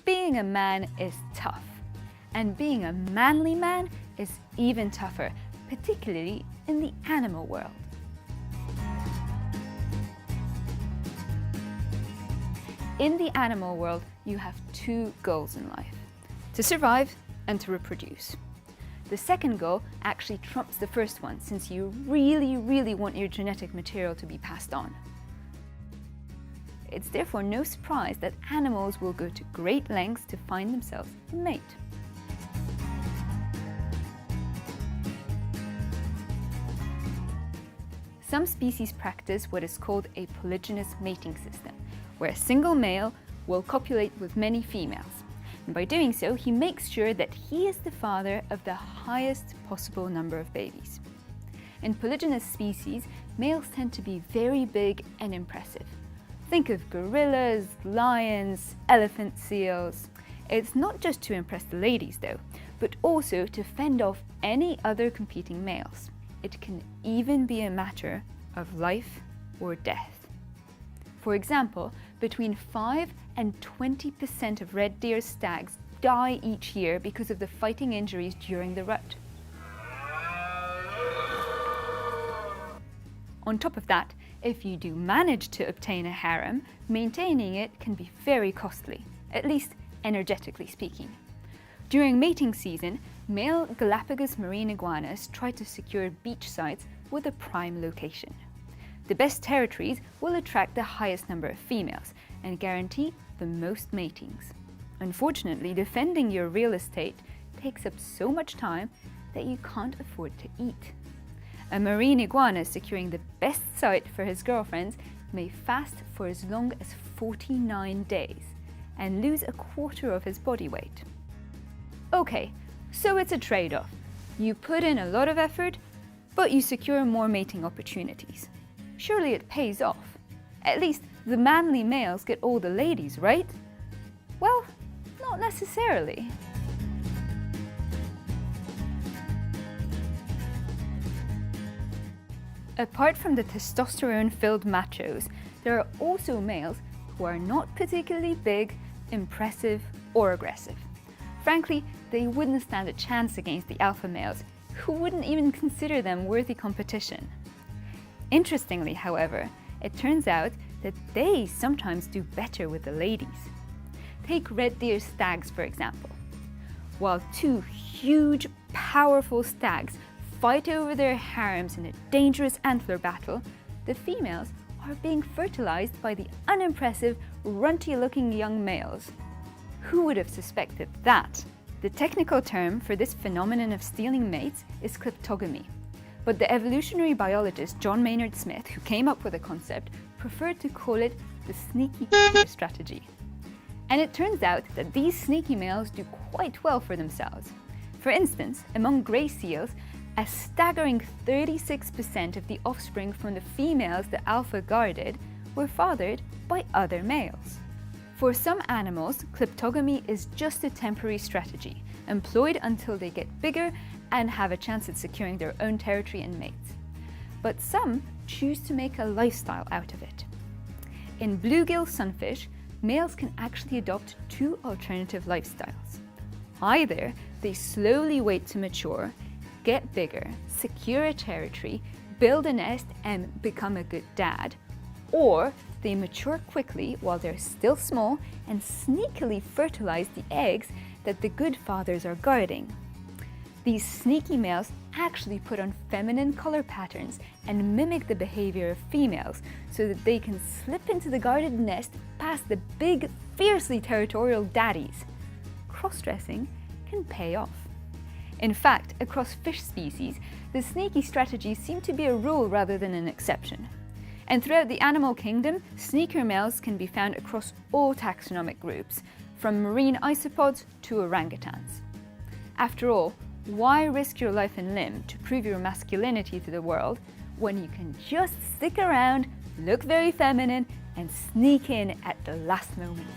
being a man is tough, and being a manly man is even tougher, particularly in the animal world. In the animal world, you have two goals in life: to survive and to reproduce. The second goal actually trumps the first one, since you really want your genetic material to be passed on. It's therefore no surprise that animals will go to great lengths to find themselves a mate. Some species practice what is called a polygynous mating system, where a single male will copulate with many females. And by doing so, he makes sure that he is the father of the highest possible number of babies. In polygynous species, males tend to be very big and impressive. Think of gorillas, lions, elephant seals. It's not just to impress the ladies though, but also to fend off any other competing males. It can even be a matter of life or death. For example, between 5 and 20% of red deer stags die each year because of the fighting injuries during the rut. On top of that, if you do manage to obtain a harem, maintaining it can be very costly, at least energetically speaking. During mating season, male Galapagos marine iguanas try to secure beach sites with a prime location. The best territories will attract the highest number of females and guarantee the most matings. Unfortunately, defending your real estate takes up so much time that you can't afford to eat. A marine iguana securing the best site for his girlfriends may fast for as long as 49 days and lose a quarter of his body weight. Okay, so it's a trade-off. You put in a lot of effort, but you secure more mating opportunities. Surely it pays off. At least the manly males get all the ladies, right? Well, not necessarily. Apart from the testosterone-filled machos, there are also males who are not particularly big, impressive, or aggressive. Frankly, they wouldn't stand a chance against the alpha males, who wouldn't even consider them worthy competition. Interestingly, however, it turns out that they sometimes do better with the ladies. Take red deer stags, for example. While two huge, powerful stags fight over their harems in a dangerous antler battle, the females are being fertilized by the unimpressive, runty-looking young males. Who would have suspected that? The technical term for this phenomenon of stealing mates is kleptogamy, but the evolutionary biologist John Maynard Smith, who came up with the concept, preferred to call it the sneaky strategy. And it turns out that these sneaky males do quite well for themselves. For instance, among grey seals, a staggering 36% of the offspring from the females the alpha guarded were fathered by other males. For some animals, kleptogamy is just a temporary strategy, employed until they get bigger and have a chance at securing their own territory and mates. But some choose to make a lifestyle out of it. In bluegill sunfish, males can actually adopt two alternative lifestyles. Either they slowly wait to mature, get bigger, secure a territory, build a nest, and become a good dad, or they mature quickly while they're still small and sneakily fertilize the eggs that the good fathers are guarding. These sneaky males actually put on feminine color patterns and mimic the behavior of females so that they can slip into the guarded nest past the big, fiercely territorial daddies. Cross-dressing can pay off. In fact, across fish species, the sneaky strategies seem to be a rule rather than an exception. And throughout the animal kingdom, sneaker males can be found across all taxonomic groups, from marine isopods to orangutans. After all, why risk your life and limb to prove your masculinity to the world when you can just stick around, look very feminine, and sneak in at the last moment?